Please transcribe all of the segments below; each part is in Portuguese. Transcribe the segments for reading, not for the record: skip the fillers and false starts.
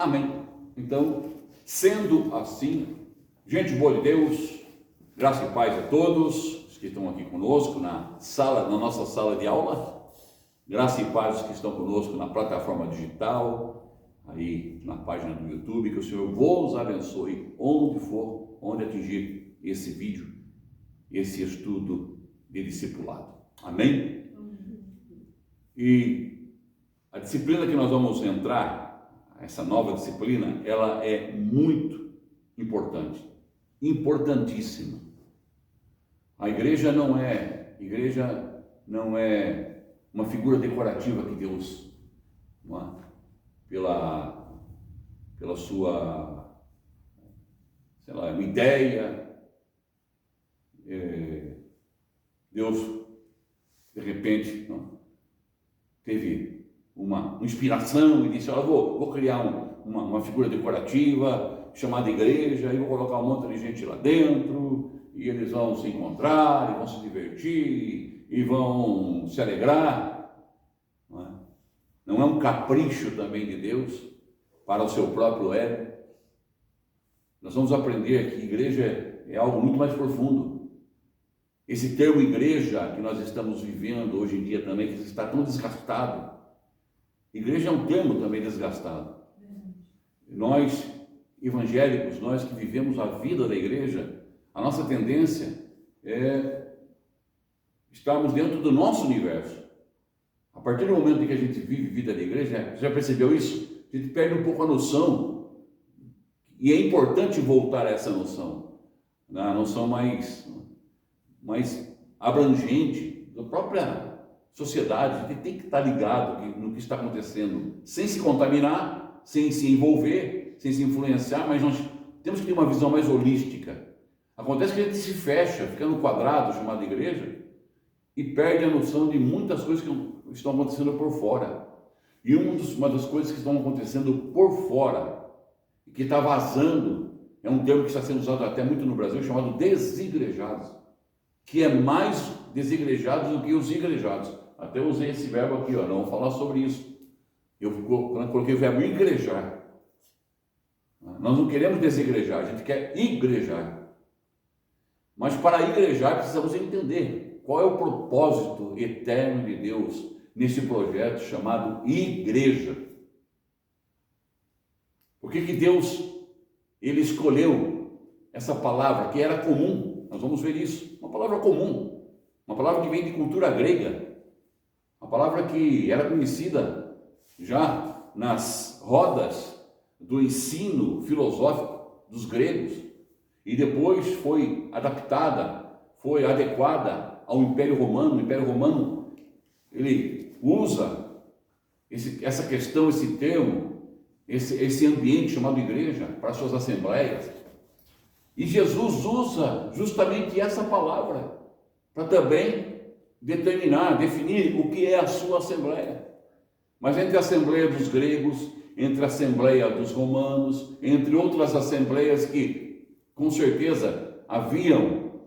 Amém. Então, sendo assim, gente boa de Deus, graça e paz a todos os que estão aqui conosco na nossa sala de aula, graça e paz aos que estão conosco na plataforma digital, aí na página do YouTube, que o Senhor vos abençoe onde for, onde atingir esse vídeo, esse estudo de discipulado. Amém? E a disciplina que nós vamos entrar, essa nova disciplina, ela é muito importante, importantíssima. A igreja não é uma figura decorativa que Deus, pela sua, sei lá, uma ideia, Deus, de repente, teve uma inspiração e disse: vou criar uma figura decorativa chamada igreja, e vou colocar um monte de gente lá dentro, e eles vão se encontrar, e vão se divertir, e vão se alegrar. Não é um capricho também de Deus para o seu próprio ego. Nós vamos aprender que igreja é algo muito mais profundo. Esse termo igreja que nós estamos vivendo hoje em dia também, que está tão desgastado. Igreja é um termo também desgastado. Nós, evangélicos, nós que vivemos a vida da igreja, a nossa tendência é estarmos dentro do nosso universo. A partir do momento em que a gente vive a vida da igreja, já percebeu isso? A gente perde um pouco a noção, e é importante voltar a essa noção, a noção mais abrangente da própria sociedade. A gente tem que estar ligado no que está acontecendo, sem se contaminar, sem se envolver, sem se influenciar, mas nós temos que ter uma visão mais holística. Acontece que a gente se fecha, fica no quadrado chamado igreja, e perde a noção de muitas coisas que estão acontecendo por fora. E uma das coisas que estão acontecendo por fora, e que está vazando, é um termo que está sendo usado até muito no Brasil, chamado desigrejados, que é mais desigrejados do que os igrejados. Até usei esse verbo aqui, não vou falar sobre isso. Eu coloquei o verbo igrejar. Nós não queremos desigrejar, a gente quer igrejar. Mas para igrejar precisamos entender qual é o propósito eterno de Deus nesse projeto chamado igreja. Por que Deus ele escolheu essa palavra que era comum? Nós vamos ver isso. Uma palavra comum, uma palavra que vem de cultura grega, uma palavra que era conhecida já nas rodas do ensino filosófico dos gregos, e depois foi adaptada, foi adequada ao Império Romano. O Império Romano, ele usa essa questão, esse termo, esse ambiente chamado igreja para suas assembleias. E Jesus usa justamente essa palavra para também definir o que é a sua assembleia. Mas entre a assembleia dos gregos, entre a assembleia dos romanos, entre outras assembleias que com certeza haviam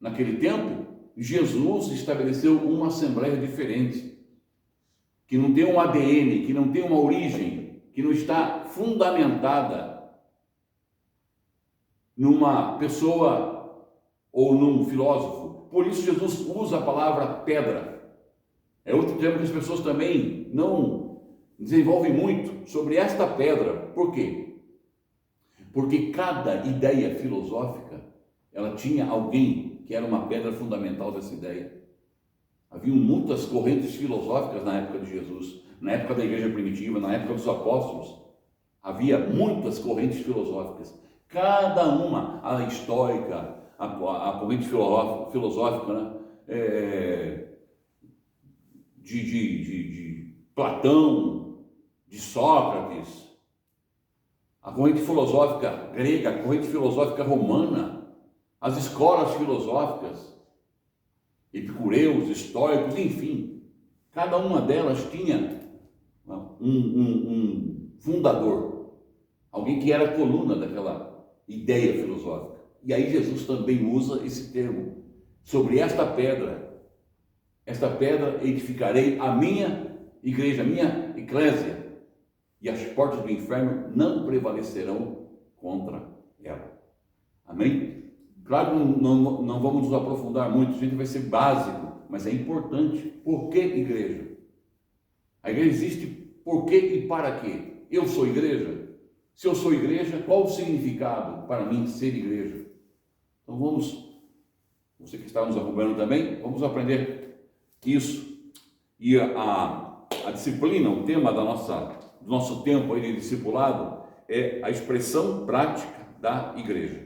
naquele tempo, Jesus estabeleceu uma assembleia diferente, que não tem um ADN, que não tem uma origem, que não está fundamentada numa pessoa ou num filósofo. Por isso Jesus usa a palavra pedra. É outro termo que as pessoas também não desenvolvem muito sobre esta pedra. Por quê? Porque cada ideia filosófica, ela tinha alguém que era uma pedra fundamental dessa ideia. Havia muitas correntes filosóficas na época de Jesus, na época da igreja primitiva, na época dos apóstolos. Havia muitas correntes filosóficas. Cada uma, a estoica, a corrente filosófica, de Platão, de Sócrates, a corrente filosófica grega, a corrente filosófica romana, as escolas filosóficas, epicureus, estoicos, enfim, cada uma delas tinha um fundador, alguém que era a coluna daquela ideia filosófica. E aí Jesus também usa esse termo, sobre esta pedra edificarei a minha igreja, a minha eclésia. e as portas do inferno não prevalecerão contra ela. Amém? Claro que não vamos nos aprofundar muito, a gente vai ser básico, mas é importante. Por que igreja? A igreja existe por quê e para quê? Eu sou igreja? Se eu sou igreja, qual o significado para mim ser igreja? Então vamos, você que está nos acompanhando também, vamos aprender isso. E a disciplina, o tema do nosso tempo aí de discipulado é a expressão prática da igreja.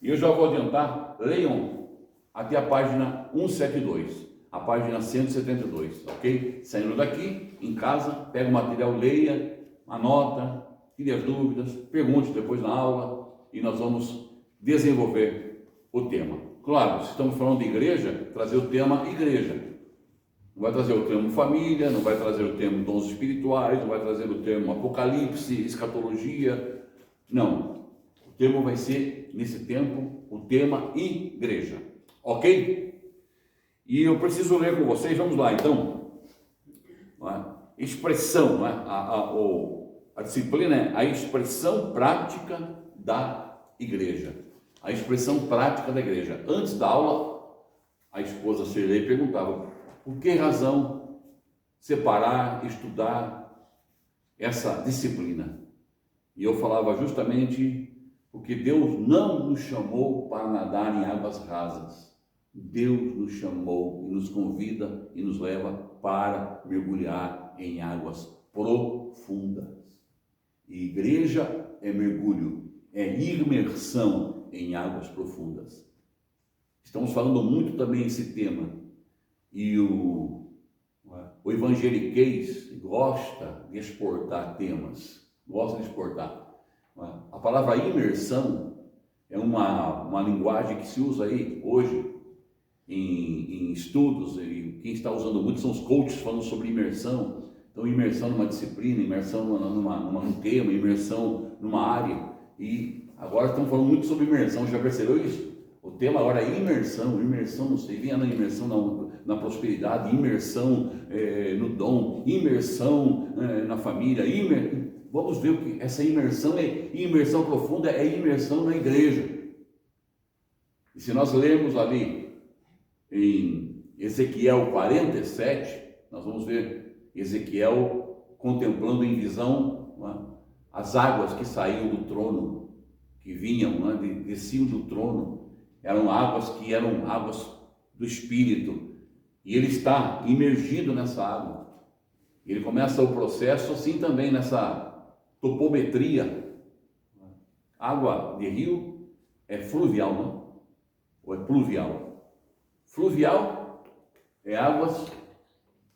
E eu já vou adiantar, leiam até a página 172, a página 172, ok? Saindo daqui, em casa, pega o material, leia, anota, tire as dúvidas, pergunte depois na aula e nós vamos desenvolver o tema. Claro, se estamos falando de igreja, trazer o tema igreja. Não vai trazer o termo família, não vai trazer o termo dons espirituais, não vai trazer o termo apocalipse, escatologia. Não. O termo vai ser, nesse tempo, o tema igreja. Ok? E eu preciso ler com vocês, vamos lá então. Expressão, não é? A disciplina é a expressão prática da igreja. A expressão prática da igreja. Antes da aula, a esposa Shirley perguntava: por que razão separar, estudar essa disciplina? E eu falava justamente porque Deus não nos chamou para nadar em águas rasas. Deus nos chamou e nos convida e nos leva para mergulhar em águas profundas. E igreja é mergulho, é imersão em águas profundas. Estamos falando muito também esse tema. E o evangeliquez gosta de exportar temas, gosta de exportar. A palavra imersão é uma linguagem que se usa aí hoje em estudos, e quem está usando muito são os coaches falando sobre imersão. Então, imersão numa disciplina, imersão num tema, imersão numa área. E agora estamos falando muito sobre imersão, já percebeu isso? O tema agora é imersão, não sei, vinha na imersão na prosperidade, imersão no dom, imersão na família, vamos ver o que essa imersão é imersão profunda, é imersão na igreja. E se nós lermos ali em Ezequiel 47, nós vamos ver Ezequiel contemplando em visão as águas que saíam do trono, que vinham, desciam do trono. Eram águas que eram águas do Espírito, e ele está imergido nessa água. Ele começa o processo assim também, nessa topometria. Água de rio é fluvial, não? Ou é pluvial? Fluvial é águas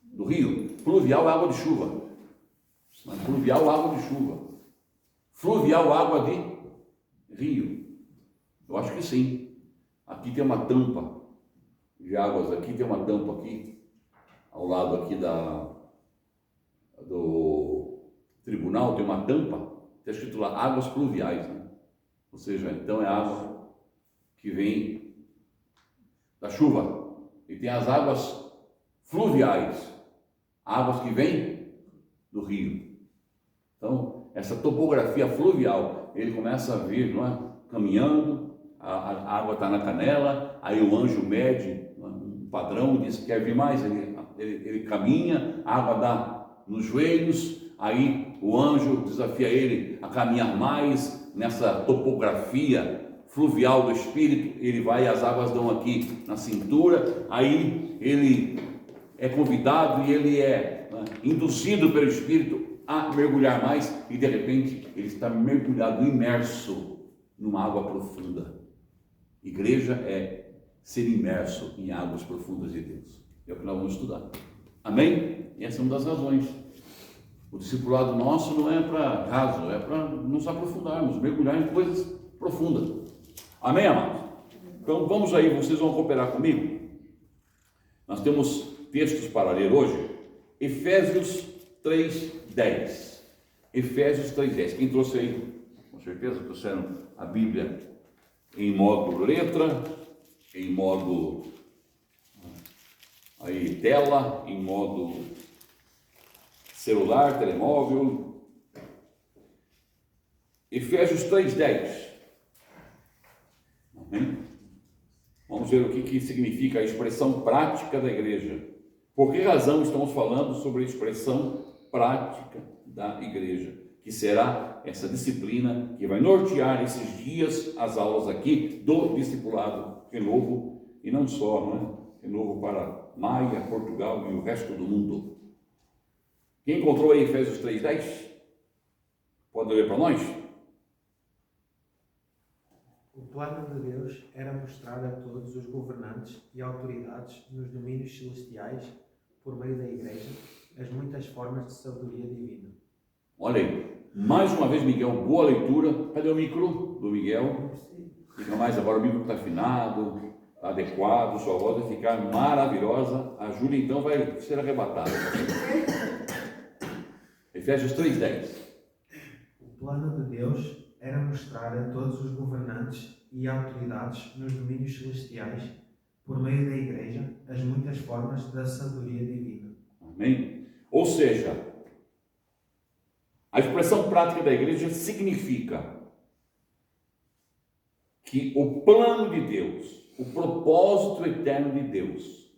do rio, pluvial é água de chuva. Mas pluvial é água de chuva. Fluvial água de rio. Eu acho que sim. Aqui tem uma tampa de águas, aqui tem uma tampa aqui, ao lado aqui do tribunal, tem uma tampa, está escrito lá, águas pluviais, né? Ou seja, então é água que vem da chuva. E tem as águas fluviais, águas que vêm do rio. Então, essa topografia fluvial, ele começa a vir, não é? Caminhando, a água está na canela, aí o anjo mede um padrão, diz que quer vir mais, ele caminha, a água dá nos joelhos, aí o anjo desafia ele a caminhar mais nessa topografia fluvial do Espírito, ele vai e as águas dão aqui na cintura, aí ele é convidado e ele é induzido pelo Espírito a mergulhar mais e de repente ele está mergulhado, imerso numa água profunda. Igreja é ser imerso em águas profundas de Deus. É o que nós vamos estudar. Amém? E essa é uma das razões. O discipulado nosso não é para raso, é para nos aprofundarmos, mergulhar em coisas profundas. Amém, amados? Então vamos aí, vocês vão cooperar comigo. Nós temos textos para ler hoje. Efésios 3:10. Efésios 3:10. Quem trouxe aí? Com certeza trouxeram a Bíblia em modo letra, em modo aí, tela, em modo celular, telemóvel, Efésios 3:10. Amém? Vamos ver o que significa a expressão prática da igreja. Por que razão estamos falando sobre a expressão prática da igreja? Que será essa disciplina que vai nortear esses dias as aulas aqui do discipulado Renovo, e não só, não é? Renovo para Maia, Portugal e o resto do mundo. Quem encontrou aí Efésios 3:10? Pode ler para nós? O plano de Deus era mostrar a todos os governantes e autoridades nos domínios celestiais, por meio da Igreja, as muitas formas de sabedoria divina. Olha aí, mais uma vez, Miguel, boa leitura. Cadê o micro do Miguel? Fica mais agora, o micro está afinado, está adequado, sua voz vai ficar maravilhosa. A Júlia então vai ser arrebatada. Efésios 3:10. O plano de Deus era mostrar a todos os governantes e autoridades nos domínios celestiais, por meio da Igreja, as muitas formas da sabedoria divina. Amém? Ou seja, a expressão prática da igreja significa que o plano de Deus, o propósito eterno de Deus,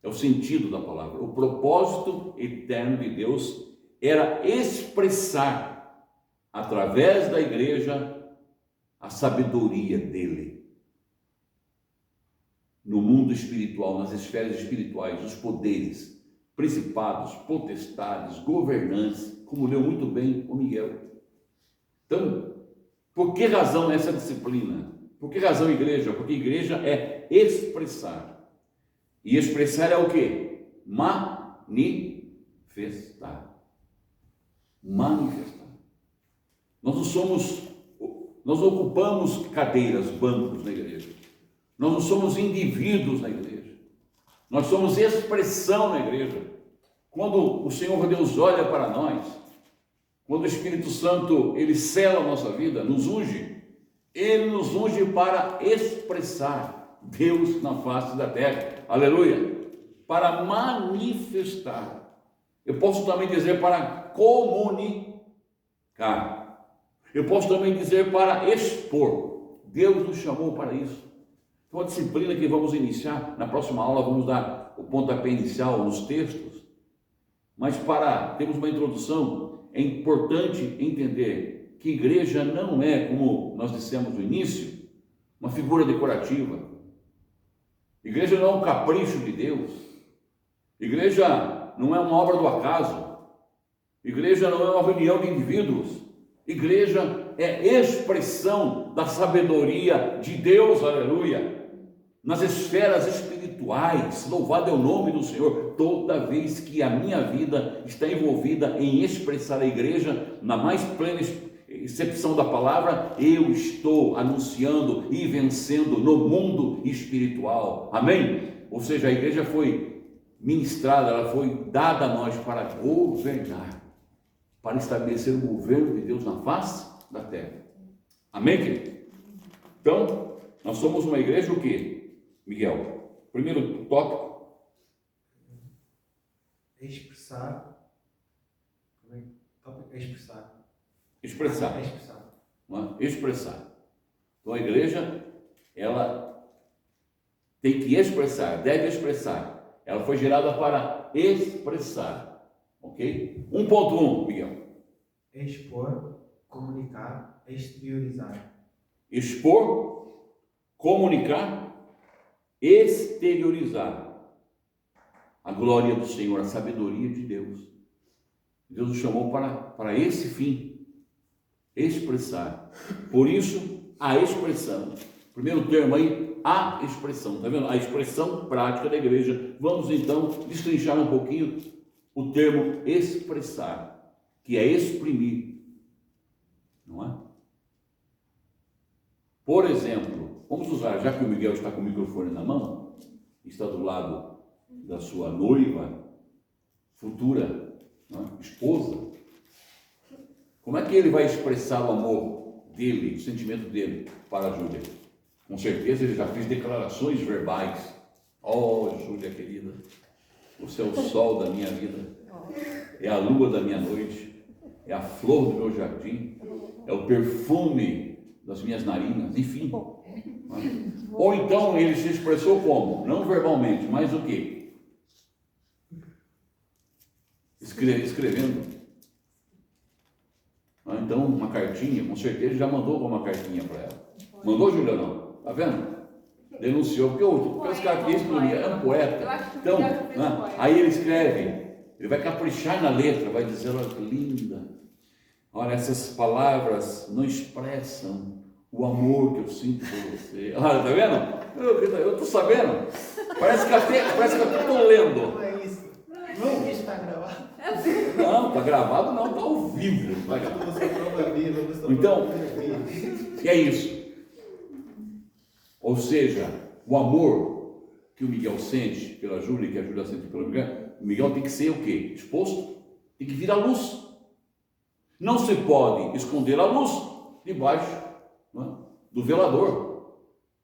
é o sentido da palavra, o propósito eterno de Deus era expressar, através da igreja, a sabedoria dele. No mundo espiritual, nas esferas espirituais, os poderes, principados, potestades, governantes, como leu muito bem o Miguel. Então, por que razão essa disciplina? Por que razão igreja? Porque igreja é expressar. E expressar é o quê? Manifestar. Manifestar. Nós não ocupamos cadeiras, bancos na igreja. Nós não somos indivíduos na igreja. Nós somos expressão na igreja. Quando o Senhor Deus olha para nós, quando o Espírito Santo, ele sela a nossa vida, nos unge, ele nos unge para expressar Deus na face da terra. Aleluia! Para manifestar. Eu posso também dizer para comunicar. Eu posso também dizer para expor. Deus nos chamou para isso. Então, a disciplina que vamos iniciar, na próxima aula vamos dar o pontapé inicial nos textos, mas para termos uma introdução, é importante entender que igreja não é, como nós dissemos no início, uma figura decorativa. Igreja não é um capricho de Deus. Igreja não é uma obra do acaso. Igreja não é uma reunião de indivíduos. Igreja é expressão da sabedoria de Deus, aleluia, nas esferas espirituais. Louvado é o nome do Senhor. Toda vez que a minha vida está envolvida em expressar a igreja na mais plena excepção da palavra, eu estou anunciando e vencendo no mundo espiritual. Amém? Ou seja, a igreja foi ministrada, ela foi dada a nós para governar, para estabelecer o governo de Deus na face da terra. Amém, querido? Então, nós somos uma igreja o quê, Miguel? Primeiro tópico. Expressar. Tópico é expressar. Expressar. Expressar. Não é? Expressar. Então, a igreja, ela tem que expressar, deve expressar. Ela foi gerada para expressar. Ok? 1.1, Miguel. Expor, comunicar, exteriorizar. Expor, comunicar, exteriorizar a glória do Senhor, a sabedoria de Deus. Deus nos chamou para esse fim, expressar. Por isso, a expressão. Primeiro termo aí, a expressão. Está vendo? A expressão prática da igreja. Vamos então destrinchar um pouquinho o termo expressar, que é exprimir, não é? Por exemplo, vamos usar, já que o Miguel está com o microfone na mão, está do lado da sua noiva, futura, não é? Esposa, como é que ele vai expressar o amor dele, o sentimento dele para a Júlia? Com certeza ele já fez declarações verbais. Oh, Júlia querida, você é o sol da minha vida, é a lua da minha noite, é a flor do meu jardim, é o perfume das minhas narinas, enfim. Ou então ele se expressou como? Não verbalmente, mas o quê? Escrevendo. Então, uma cartinha, com certeza já mandou uma cartinha para ela. Mandou, Juliana? Tá vendo? Denunciou, porque pelas características do Miguel, é um poeta. Então, aí ele escreve, ele vai caprichar na letra, vai dizer, olha que linda. Olha, essas palavras não expressam o amor que eu sinto por você. Olha, tá vendo? Eu tô sabendo. Parece que eu estou lendo. Não é isso. Não, está gravado. Não, tá gravado não, tá ao vivo. Então, e é isso. Ou seja, o amor que o Miguel sente pela Júlia e que a Júlia sente pelo Miguel, o Miguel tem que ser o quê? Exposto. Tem que vir à luz. Não se pode esconder a luz debaixo, não é, do velador.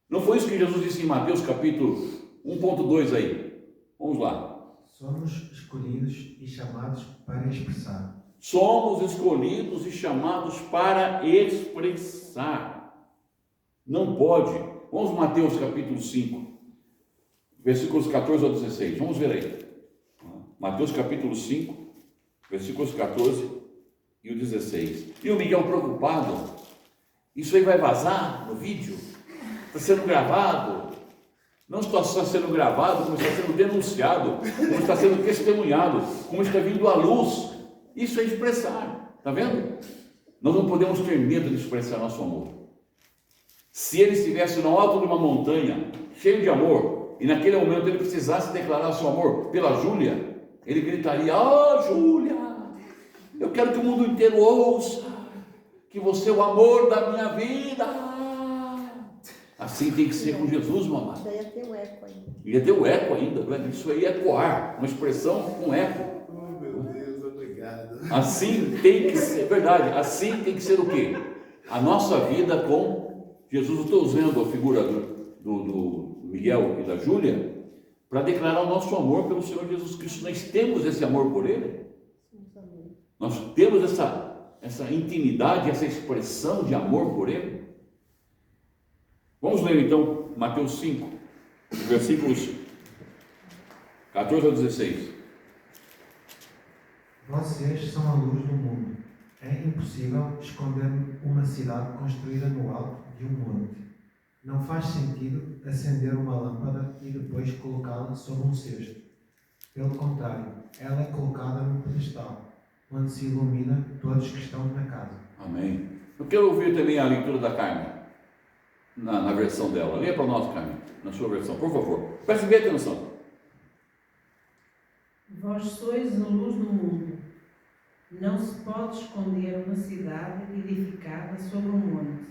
Não foi isso que Jesus disse em Mateus capítulo 1.2 aí. Vamos lá. Somos escolhidos e chamados para expressar. Somos escolhidos e chamados para expressar. Não pode. Vamos Mateus capítulo 5, versículos 14 ao 16. Vamos ver aí. Mateus capítulo 5, versículos 14 e o 16. E o Miguel preocupado. Isso aí vai vazar no vídeo? Está sendo gravado? Não está só sendo gravado, como está sendo denunciado, como está sendo testemunhado, como está vindo à luz. Isso é expressar, está vendo? Nós não podemos ter medo de expressar nosso amor. Se ele estivesse no alto de uma montanha, cheio de amor, e naquele momento ele precisasse declarar seu amor pela Júlia, ele gritaria, Júlia, eu quero que o mundo inteiro ouça que você é o amor da minha vida. Assim tem que ser com Jesus, mamãe. Ia ter um eco ainda. Ia ter o eco ainda, isso aí é ecoar, uma expressão com eco. Oh, meu Deus, obrigado. Assim tem que ser, verdade, assim tem que ser o quê? A nossa vida com Jesus. Eu estou usando a figura do Miguel e da Júlia para declarar o nosso amor pelo Senhor Jesus Cristo. Nós temos esse amor por Ele. Nós temos essa intimidade, essa expressão de amor por Ele. Vamos ler então Mateus 5, versículos 14 ao 16. Vocês são a luz do mundo. É impossível esconder uma cidade construída no alto de um monte. Não faz sentido acender uma lâmpada e depois colocá-la sobre um cesto. Pelo contrário, ela é colocada num pedestal, onde se ilumina todos que estão na casa. Amém. Eu quero ouvir também a leitura da Carmen, na versão dela. Leia para nós, Carmen, na sua versão, por favor. Preste bem atenção. Vós sois a luz do mundo. Não se pode esconder uma cidade edificada sobre um monte,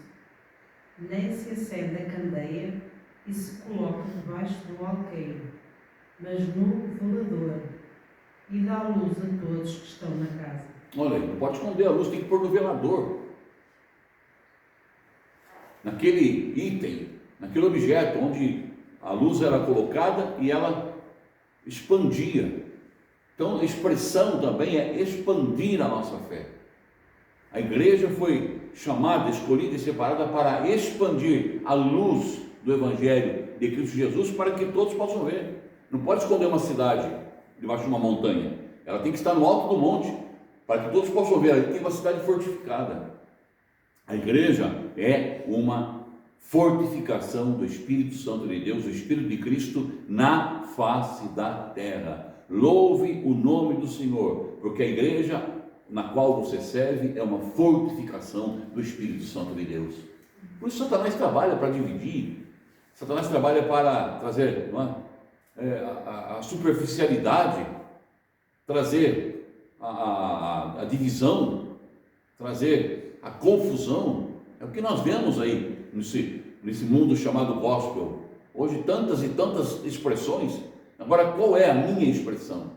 nem se acende a candeia e se coloca debaixo do alqueire, mas no velador, e dá luz a todos que estão na casa. Olha aí, não pode esconder a luz, tem que pôr no velador. Naquele item, naquele objeto onde a luz era colocada e ela expandia. Então, a expressão também é expandir a nossa fé. A igreja foi chamada, escolhida e separada para expandir a luz do Evangelho de Cristo Jesus para que todos possam ver. Não pode esconder uma cidade debaixo de uma montanha. Ela tem que estar no alto do monte para que todos possam ver. Ali tem uma cidade fortificada. A igreja é uma fortificação do Espírito Santo de Deus, do Espírito de Cristo na face da terra. Louve o nome do Senhor, porque a igreja na qual você serve é uma fortificação do Espírito Santo de Deus. Por isso Satanás trabalha para dividir, Satanás trabalha para trazer a superficialidade, trazer a divisão, trazer a confusão. É o que nós vemos aí nesse mundo chamado gospel. Hoje tantas e tantas expressões. Agora, qual é a minha expressão?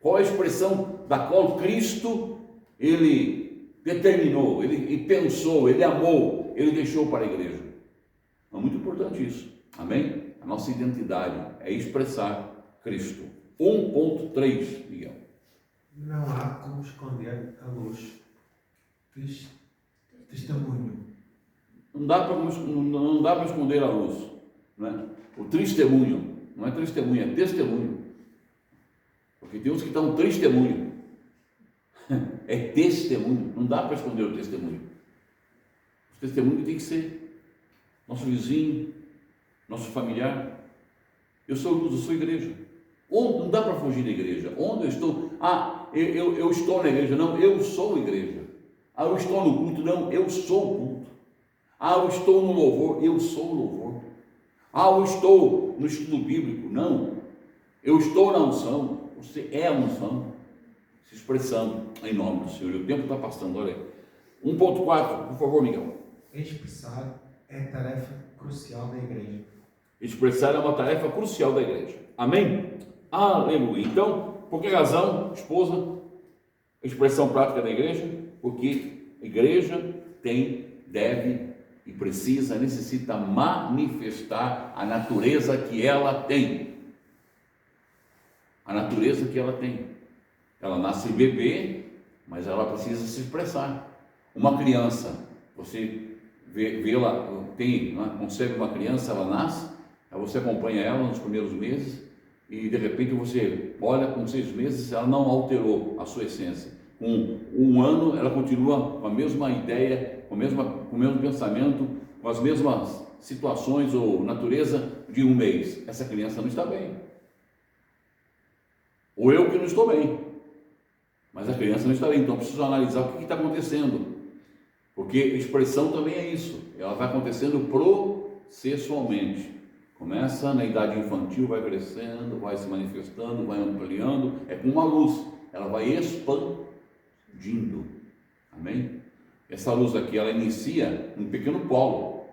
Qual é a expressão da qual Cristo, Ele determinou, Ele pensou, Ele amou, Ele deixou para a igreja? É muito importante isso, amém? A nossa identidade é expressar Cristo. 1.3, Miguel. Não há como esconder a luz Testemunho. Não dá para esconder a luz, né? O testemunho, não é testemunho, é testemunho. Porque tem uns que dão testemunho. É testemunho, não dá para esconder o testemunho. O testemunho tem que ser nosso vizinho, nosso familiar. Eu sou luz, eu sou igreja. Não dá para fugir da igreja. Onde eu estou? Eu estou na igreja. Não, eu sou igreja. Eu estou no culto. Não, eu sou o culto. Eu estou no louvor. Eu sou o louvor. Eu estou no estudo bíblico. Não, eu estou na unção. Você é a unção. Se expressando em nome do Senhor. O tempo está passando, olha aí. 1.4, por favor, Miguel. Expressar é tarefa crucial da igreja. Expressar é uma tarefa crucial da igreja. Amém? Aleluia. Então, por que razão, esposa, expressão prática da igreja? Porque a igreja deve e necessita manifestar a natureza que ela tem. A natureza que ela tem. Ela nasce bebê, mas ela precisa se expressar. Uma criança, você vê-la, concebe uma criança, ela nasce, aí você acompanha ela nos primeiros meses, e de repente você olha, com 6 meses, ela não alterou a sua essência. Com 1 ano, ela continua com a mesma ideia, com o mesmo pensamento, com as mesmas situações ou natureza de 1 mês. Essa criança não está bem. Ou eu que não estou bem. Mas a criança não está bem, então preciso analisar o que está acontecendo. Porque expressão também é isso. Ela vai acontecendo processualmente. Começa na idade infantil, vai crescendo, vai se manifestando, vai ampliando. É como uma luz. Ela vai expandindo. Amém? Essa luz aqui, ela inicia um pequeno polo.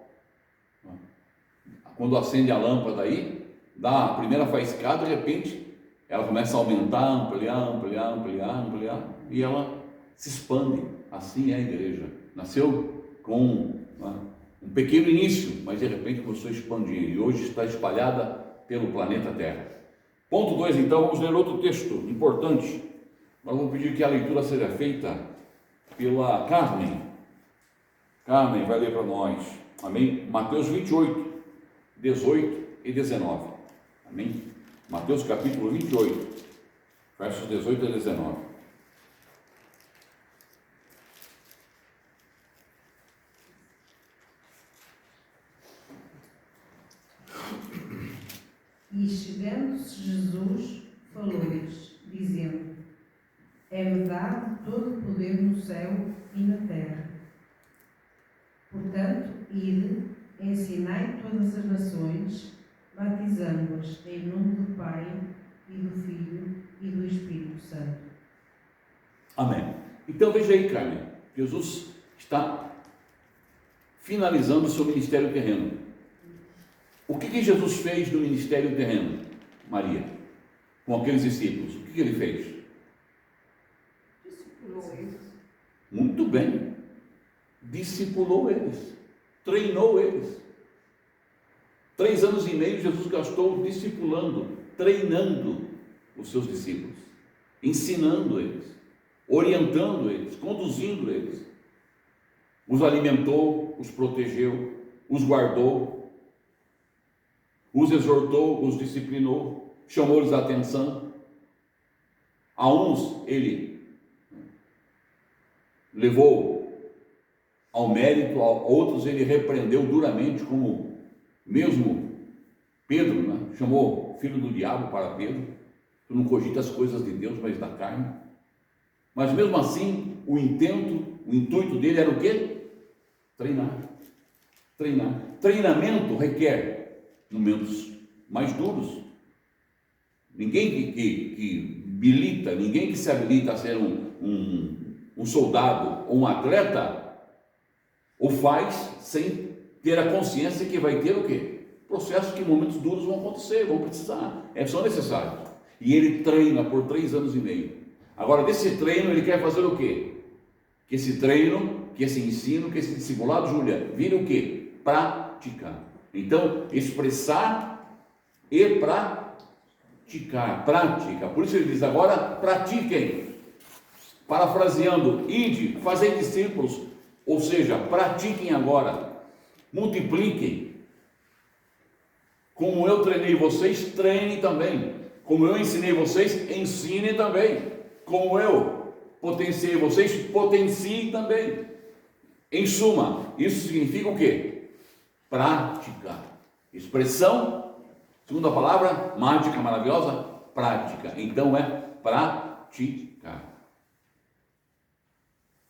Quando acende a lâmpada aí, dá a primeira faiscada, de repente, ela começa a aumentar, ampliar, e ela se expande. Assim é a igreja. Nasceu com um pequeno início, mas de repente começou a expandir, e hoje está espalhada pelo planeta Terra. Ponto 2, então, vamos ler outro texto importante. Nós vamos pedir que a leitura seja feita pela Carmen. Carmen vai ler para nós, amém? Mateus 28, 18 e 19, amém? Mateus capítulo 28, versos 18 a 19. E chegando-se Jesus, falou-lhes, dizendo: É-me dado todo o poder no céu e na terra. Portanto, ide, ensinai todas as nações, batizando-as em nome do Pai, e do Filho, e do Espírito Santo. Amém. Então veja aí, Carmen, Jesus está finalizando o seu ministério terreno. O que Jesus fez no ministério terreno, Maria, com aqueles discípulos? O que ele fez? Discipulou eles. Muito bem. Discipulou eles, treinou eles. 3 anos e meio Jesus gastou discipulando, treinando os seus discípulos, ensinando eles, orientando eles, conduzindo eles. Os alimentou, os protegeu, os guardou, os exortou, os disciplinou, chamou-lhes a atenção. A uns ele levou ao mérito, a outros ele repreendeu duramente, como mesmo Pedro, né? Chamou filho do diabo para Pedro. Tu não cogita as coisas de Deus, mas da carne. Mas mesmo assim, o intuito dele era o quê? Treinar. Treinamento requer momentos mais duros. Ninguém que milita, ninguém que se habilita a ser um soldado ou um atleta, o faz sem ter a consciência que vai ter o quê? Processos que em momentos duros vão acontecer, vão precisar, são necessários. E ele treina por 3 anos e meio. Agora, desse treino, ele quer fazer o quê? Que esse treino, que esse ensino, que esse discipulado, Júlia, vire o quê? Prática. Então, expressar e praticar. Prática. Por isso ele diz agora, pratiquem. Parafraseando, ide, fazei discípulos, ou seja, pratiquem agora, multipliquem. Como eu treinei vocês, treinem também. Como eu ensinei vocês, ensinem também. Como eu potenciei vocês, potenciem também. Em suma, isso significa o quê? Prática. Expressão, segunda palavra, mágica, maravilhosa, prática. Então é praticar.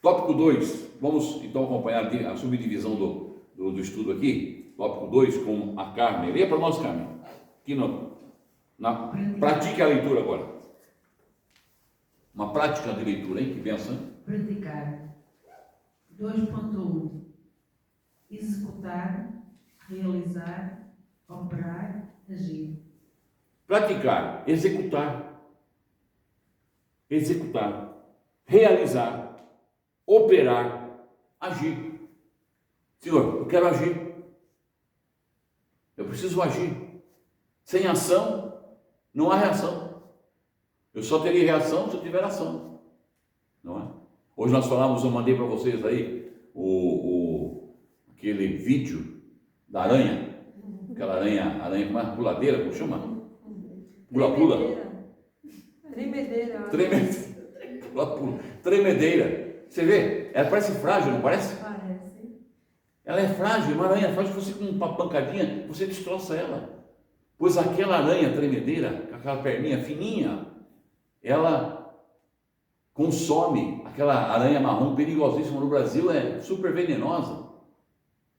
Tópico 2, vamos então acompanhar a subdivisão do estudo aqui. Tópico 2 com a Carmen. Leia para nós, Carmen. Aqui pratique a leitura agora. Uma prática de leitura, hein? Que benção, hein? Praticar. 2.1. Executar, realizar, operar, agir. Praticar, executar, realizar, operar, agir. Senhor, eu quero agir. Eu preciso agir. Sem ação, não há reação. Eu só teria reação se eu tiver ação. Não é? Hoje nós falamos, eu mandei para vocês aí aquele vídeo da aranha. Aquela aranha como é? Puladeira, como chama? Pula-pula. Tremedeira. Tremedeira. Você vê? Ela parece frágil, não parece? Parece. Ela é frágil, uma aranha frágil. Você com uma pancadinha, você destroça ela. Pois aquela aranha tremedeira, com aquela perninha fininha, ela consome. Aquela aranha marrom perigosíssima no Brasil, é super venenosa.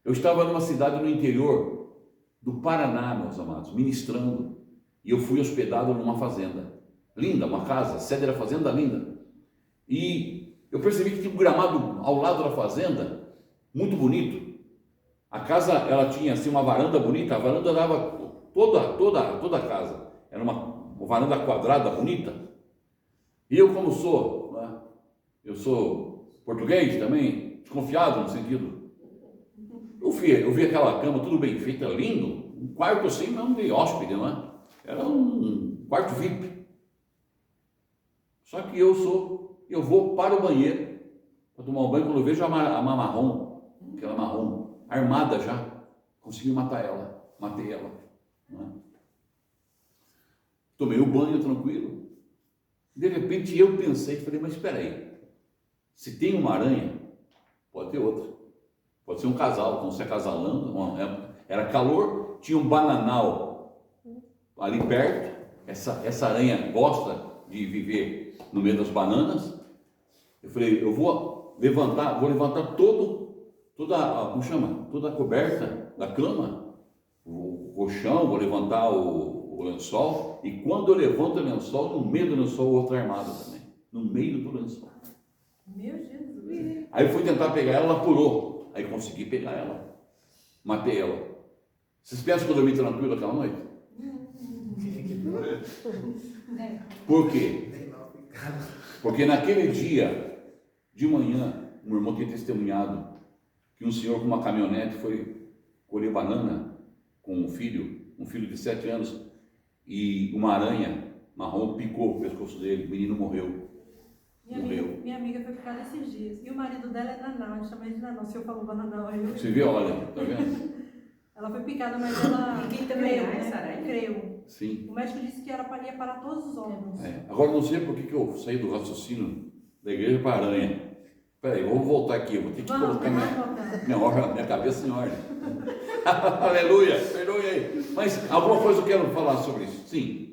Eu estava numa cidade no interior do Paraná, meus amados, ministrando, e eu fui hospedado numa fazenda linda, uma casa, a sede da fazenda linda, e eu percebi que tinha um gramado ao lado da fazenda, muito bonito. A casa, ela tinha assim uma varanda bonita, a varanda dava toda a casa, era uma varanda quadrada bonita, e eu como sou, né? Eu sou português também, desconfiado no sentido, eu vi aquela cama tudo bem feita, lindo, um quarto assim, não de hóspede, não é? Era um quarto VIP. Só que eu vou para o banheiro para tomar um banho, quando eu vejo aquela marrom, armada já, consegui matei ela. Não é? Tomei o banho tranquilo. De repente eu falei, mas espera aí, se tem uma aranha, pode ter outra. Pode ser um casal, estão se acasalando, era calor, tinha um bananal ali perto, essa aranha gosta de viver no meio das bananas. Eu falei, eu vou levantar toda a coberta da cama, o colchão, vou levantar o lençol, e quando eu levanto o lençol, no meio do lençol, outra armada também, no meio do lençol. Meu Jesus! Aí eu fui tentar pegar ela, ela pulou. Aí consegui pegar ela, matei ela. Vocês pensam que eu dormi tranquilo aquela noite? Por quê? Porque naquele dia, de manhã, um irmão tinha testemunhado que um senhor com uma caminhonete foi colher banana com um filho de 7 anos, e uma aranha marrom picou o pescoço dele, o menino morreu. Minha amiga foi picada esses dias. E o marido dela é Nanau, eu chamei de Nanau. O senhor falou bananal aí. Você viu, olha, tá vendo? Ela foi picada, mas ela creu, né? Creu. Sim. O médico disse que ia parar todos os órgãos. Agora não sei por que eu saí do raciocínio da igreja para a aranha. Peraí, vamos voltar aqui, eu vou ter que colocar minha cabeça em ordem. Aleluia, perdoe aí. Mas alguma coisa eu quero falar sobre isso. Sim.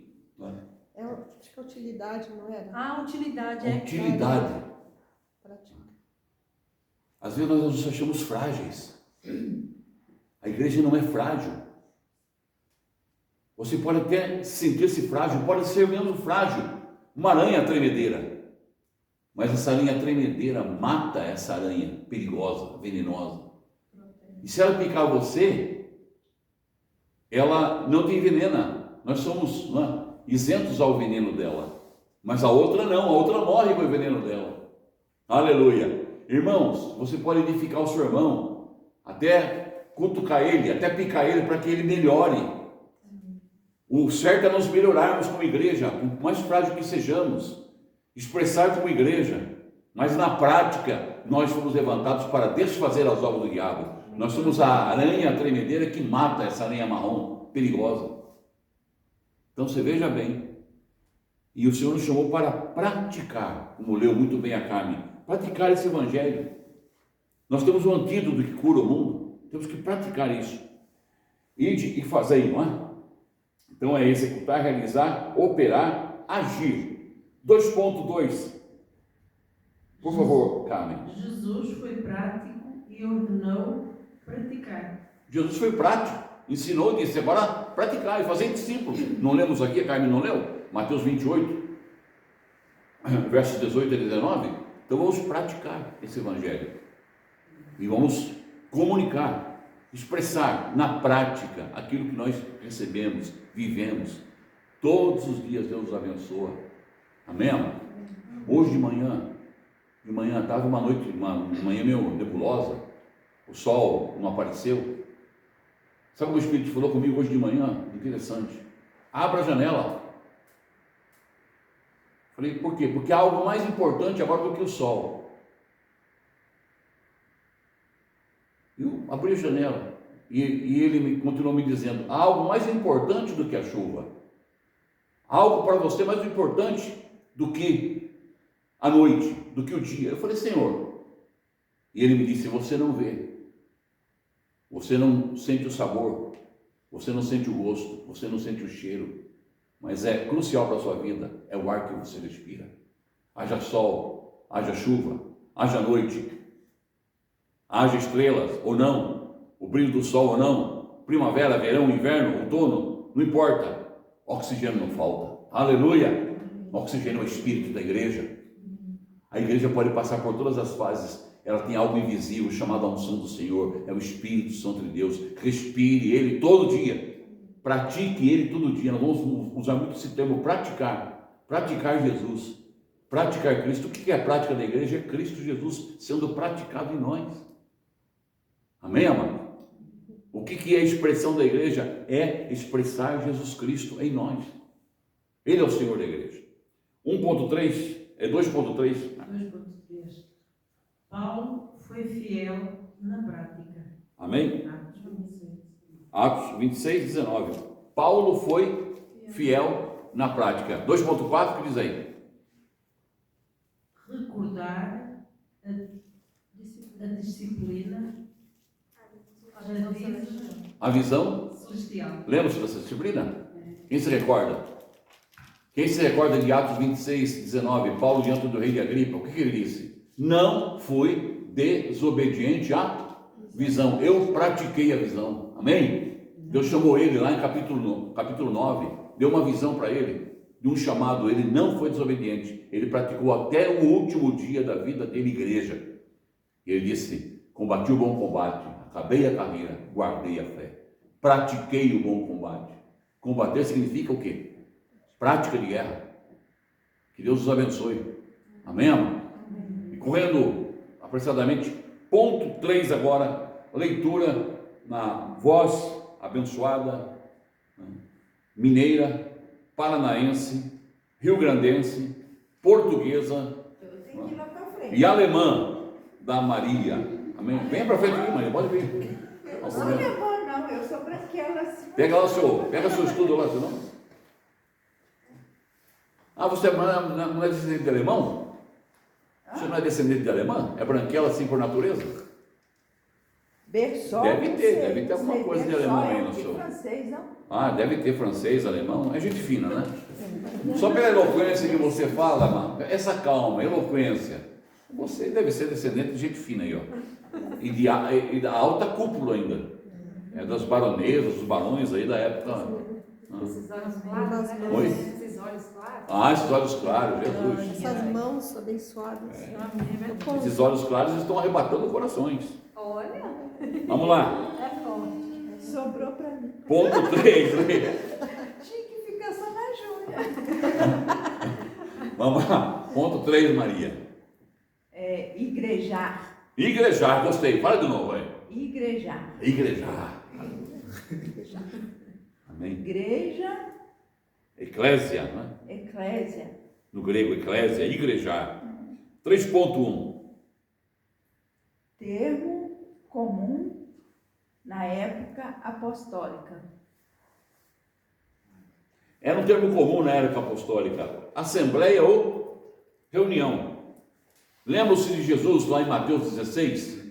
Acho que a utilidade, não era? A utilidade Utilidade. Prática. Às vezes nós nos achamos frágeis. A igreja não é frágil. Você pode até sentir-se frágil, pode ser mesmo frágil. Uma aranha tremedeira. Mas essa aranha tremedeira mata essa aranha perigosa, venenosa. E se ela picar você, ela não te envenena. Nós somos isentos ao veneno dela. Mas a outra não, a outra morre com o veneno dela. Aleluia. Irmãos, você pode edificar o seu irmão, até cutucar ele, até picar ele, para que ele melhore. O certo é nós melhorarmos como igreja, por mais frágil que sejamos, expressar como igreja. Mas na prática, nós fomos levantados para desfazer as obras do diabo. Nós somos a aranha tremedeira que mata essa aranha marrom perigosa. Então você veja bem. E o Senhor nos chamou para praticar, como leu muito bem a Carmen, praticar esse evangelho. Nós temos um antídoto que cura o mundo. Temos que praticar isso. Ide e fazei, não é? Então é executar, realizar, operar, agir. 2.2. Por favor, Carmen. Jesus foi prático e ordenou praticar. Jesus foi prático, ensinou e disse, agora praticar e fazer discípulos. Não lemos aqui, a Carmen não leu? Mateus 28, versos 18 a 19. Então vamos praticar esse evangelho. E vamos comunicar, expressar na prática aquilo que nós recebemos, vivemos. Todos os dias Deus nos abençoa. Amém? Hoje de manhã estava uma manhã meio nebulosa, o sol não apareceu. Sabe o que o Espírito falou comigo hoje de manhã? Interessante. Abra a janela. Falei, por quê? Porque há algo mais importante agora do que o sol. Eu abri a janela e ele continuou me dizendo, há algo mais importante do que a chuva. Há algo para você mais importante do que a noite, do que o dia. Eu falei, Senhor. E ele me disse, você não vê. Você não sente o sabor. Você não sente o gosto. Você não sente o cheiro. Mas é crucial para a sua vida, é o ar que você respira. Haja sol, haja chuva, haja noite, haja estrelas ou não, o brilho do sol ou não, primavera, verão, inverno, outono, não importa, oxigênio não falta. Aleluia! Oxigênio é o espírito da igreja. A igreja pode passar por todas as fases, ela tem algo invisível chamado a unção do Senhor, é o Espírito Santo de Deus. Respire ele todo dia. Pratique ele todo dia. Nós vamos usar muito esse termo praticar. Praticar Jesus. Praticar Cristo. O que é a prática da igreja? É Cristo Jesus sendo praticado em nós. Amém, amado? O que é a expressão da igreja? É expressar Jesus Cristo em nós. Ele é o Senhor da igreja. 1.3, 2.3. 2.3. Paulo foi fiel na prática. Amém? Atos 26. Atos 26, 19. Paulo foi fiel na prática. 2.4, que diz aí? Recordar a disciplina, A visão. celestial. Lembra-se dessa disciplina? Quem se recorda? Quem se recorda de Atos 26, 19? Paulo diante do rei de Agripa, o que ele disse? Não fui desobediente à visão. Eu pratiquei a visão. Amém? Deus chamou ele lá em capítulo 9, deu uma visão para ele, de um chamado. Ele não foi desobediente, ele praticou até o último dia da vida dele, igreja. E ele disse, combati o bom combate, acabei a carreira, guardei a fé, pratiquei o bom combate. Combater significa o quê? Prática de guerra. Que Deus os abençoe. Amém, amor? E correndo apressadamente, ponto 3 agora, leitura na voz abençoada, mineira, paranaense, rio-grandense, portuguesa e alemã da Maria. Amém? Vem para frente aqui, Maria, pode vir. Eu não sou alemã, não, eu sou branquela assim. Pega seu estudo lá, senão. Ah, você não é descendente de alemão? Você não é descendente de alemã? É branquela assim por natureza? Deve ter alguma coisa de alemão aí no seu. Francês, não? Ah, deve ter francês, alemão. É gente fina, né? Só pela eloquência que você fala, mano, essa calma, eloquência. Você deve ser descendente de gente fina aí, ó. E da alta cúpula ainda. É das baronesas, dos barões aí da época. Esses olhos claros, né? Oi? Esses olhos claros. Ah, esses olhos claros, Jesus. Essas mãos abençoadas. Esses olhos claros estão arrebatando corações. Olha, Vamos lá. É forte. sobrou pra mim. Ponto 3. Tinha que ficar só na Júlia. Vamos lá. Ponto 3, Maria. Igrejar. Igrejar, gostei. Fala de novo aí. Igrejar. Igrejar. Amém. Igreja, Eclésia, né? eclésia. No grego, eclésia, igrejar. 3.1. Termo comum na época apostólica. Era um termo comum na época apostólica. Assembleia ou reunião. Lembram-se de Jesus lá em Mateus 16,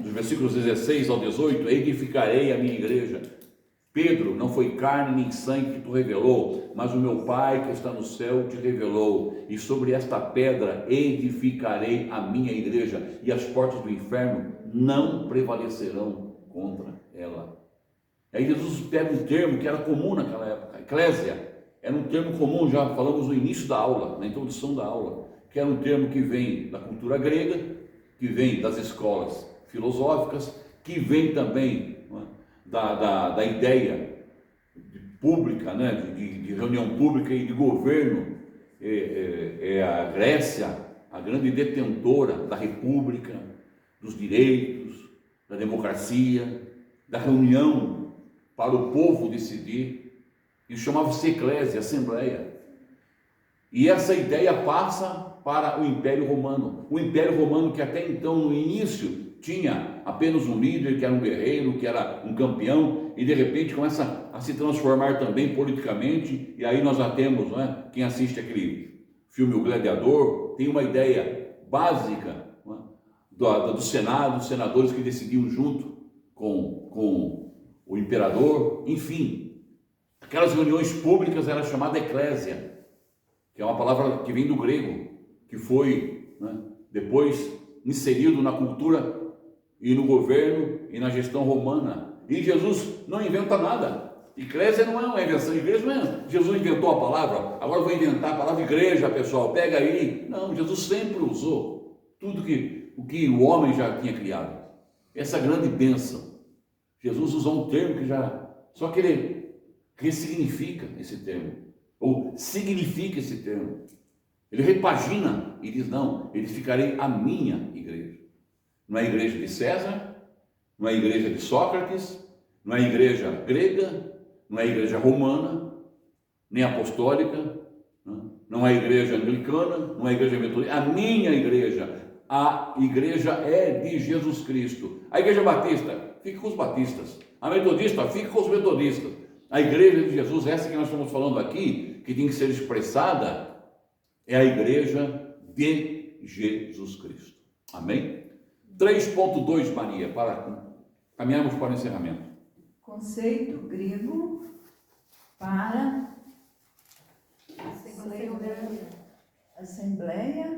dos versículos 16 ao 18, edificarei a minha igreja. Pedro, não foi carne nem sangue que tu revelou, mas o meu Pai que está no céu te revelou, e sobre esta pedra edificarei a minha igreja, e as portas do inferno não prevalecerão contra ela. Aí Jesus pega um termo que era comum naquela época, eclésia, era um termo comum, já falamos no início da aula, na introdução da aula, que era um termo que vem da cultura grega, que vem das escolas filosóficas, que vem também da ideia pública, né, de reunião pública e de governo. A Grécia, a grande detentora da república, dos direitos, da democracia, da reunião para o povo decidir. Isso chamava-se eclésia, assembleia. E essa ideia passa para o Império Romano. O Império Romano, que até então, no início, tinha apenas um líder, que era um guerreiro, que era um campeão, e de repente começa a se transformar também politicamente, e aí nós já temos, né, quem assiste aquele filme O Gladiador, tem uma ideia básica, né, do Senado, os senadores que decidiam junto com o imperador, enfim. Aquelas reuniões públicas era chamada eclésia, que é uma palavra que vem do grego, que foi, né, depois inserido na cultura e no governo e na gestão romana. E Jesus não inventa nada. Eclésia não é uma invenção de igreja, não é. Jesus inventou a palavra, agora eu vou inventar a palavra igreja, pessoal, pega aí. Não, Jesus sempre usou tudo o que o homem já tinha criado. Essa grande bênção. Jesus usou um termo que já... Só que ele ressignifica esse termo, ou significa esse termo. Ele repagina e diz, não, edificarei a minha igreja. Não é a igreja de César, não é a igreja de Sócrates, não é a igreja grega, não é a igreja romana, nem apostólica, não é a igreja anglicana, não é a igreja metodista, a minha igreja. A igreja é de Jesus Cristo. A igreja batista, fica com os batistas. A metodista, fica com os metodistas. A igreja de Jesus, essa que nós estamos falando aqui, que tem que ser expressada, é a igreja de Jesus Cristo. Amém? 3.2, Maria, para caminharmos para o encerramento. Conceito grego para assembleia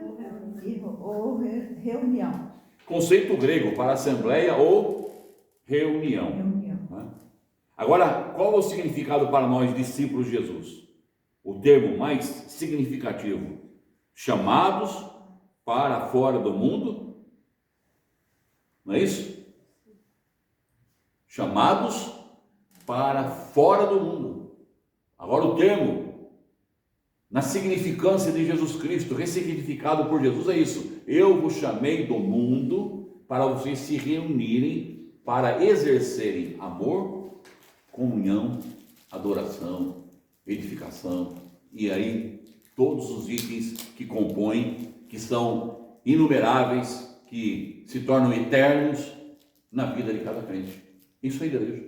ou reunião. Conceito grego para assembleia ou reunião. Agora, qual é o significado para nós, discípulos de Jesus? O termo mais significativo: chamados para fora do mundo. Não é isso? Chamados para fora do mundo. Agora o termo, na significância de Jesus Cristo, ressignificado por Jesus, é isso: eu vos chamei do mundo para vocês se reunirem, para exercerem amor, comunhão, adoração, edificação, e aí todos os itens que compõem, que são inumeráveis, que se tornam eternos na vida de cada crente. Isso é igreja.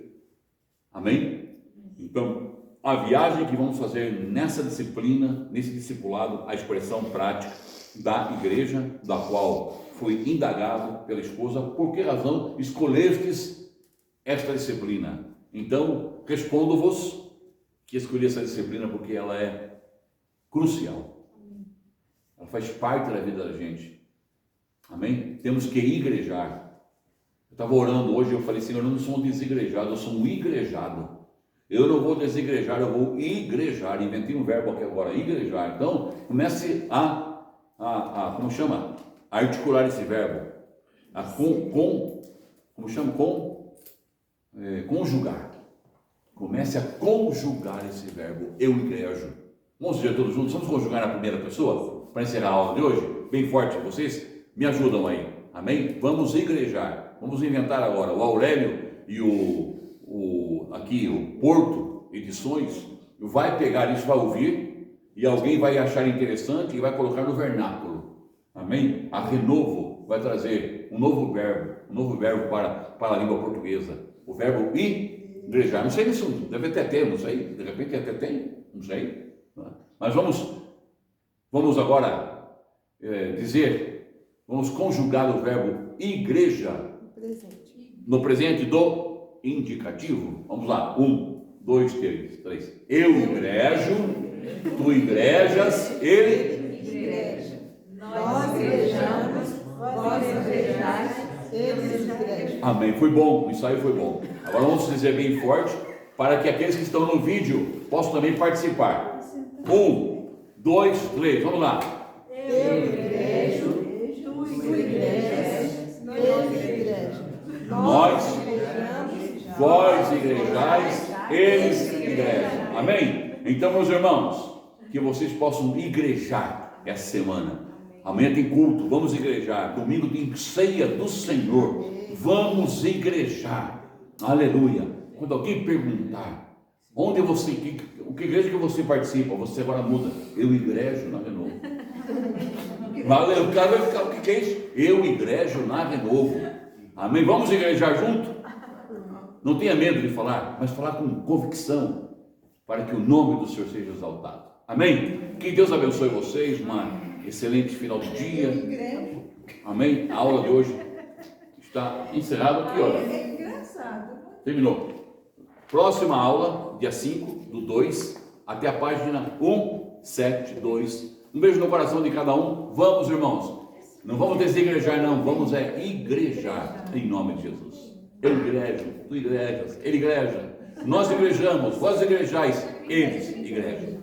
Amém? Então, a viagem que vamos fazer nessa disciplina, nesse discipulado, a expressão prática da igreja, da qual foi indagado pela esposa: por que razão escolhestes esta disciplina? Então, respondo-vos que escolhi essa disciplina porque ela é crucial. Ela faz parte da vida da gente. Amém? Temos que igrejar. Eu estava orando hoje, eu falei: Senhor, eu não sou um desigrejado, eu sou um igrejado. Eu não vou desigrejar, eu vou igrejar. Inventei um verbo aqui agora, igrejar. Então, comece como chama? A articular esse verbo. Conjugar. Comece a conjugar esse verbo. Eu igrejo. Vamos dizer todos juntos, vamos conjugar na primeira pessoa, para encerrar a aula de hoje, bem forte. Vocês me ajudam aí, amém? Vamos igrejar. Vamos inventar agora. O Aurélio e o Porto Edições vai pegar isso, vai ouvir, e alguém vai achar interessante e vai colocar no vernáculo. Amém? A Renovo vai trazer um novo verbo para a língua portuguesa. O verbo igrejar. Não sei se deve até ter, não sei. De repente até tem, não sei. Mas vamos agora vamos conjugar o verbo igreja Presente. no presente do indicativo. Vamos lá. 1, 2, 3. Eu igrejo, tu igrejas, ele Igreja. Nós igrejamos, vós igrejais, eles igrejam. Amém. Foi bom, o ensaio foi bom. Agora vamos dizer bem forte para que aqueles que estão no vídeo possam também participar. 1, 2, 3, vamos lá. Eu igrejo, tu igrejas, eles igrejam. Nós, igrejamos, vós igrejais, eles igrejam. Amém? Então, meus irmãos, que vocês possam igrejar essa semana. Amanhã tem culto, vamos igrejar. Domingo tem ceia do Senhor. Vamos igrejar. Aleluia. Quando alguém perguntar, onde você, que igreja que você participa? Você agora muda. Eu igrejo na Renovo. O cara vai ficar, o que é isso? Eu igrejo na Renovo. Amém? Vamos igrejar junto? Não tenha medo de falar, mas falar com convicção, para que o nome do Senhor seja exaltado. Amém? Que Deus abençoe vocês, uma excelente final de dia. Amém? A aula de hoje está encerrada aqui, olha. É engraçado. Terminou. Próxima aula, dia 5 do 2, até a página 172. Um beijo no coração de cada um. Vamos, irmãos. Não vamos desigrejar, não. Vamos igrejar em nome de Jesus. Eu igrejo, tu igrejas, ele igreja. Nós igrejamos, vós igrejais, eles igrejam.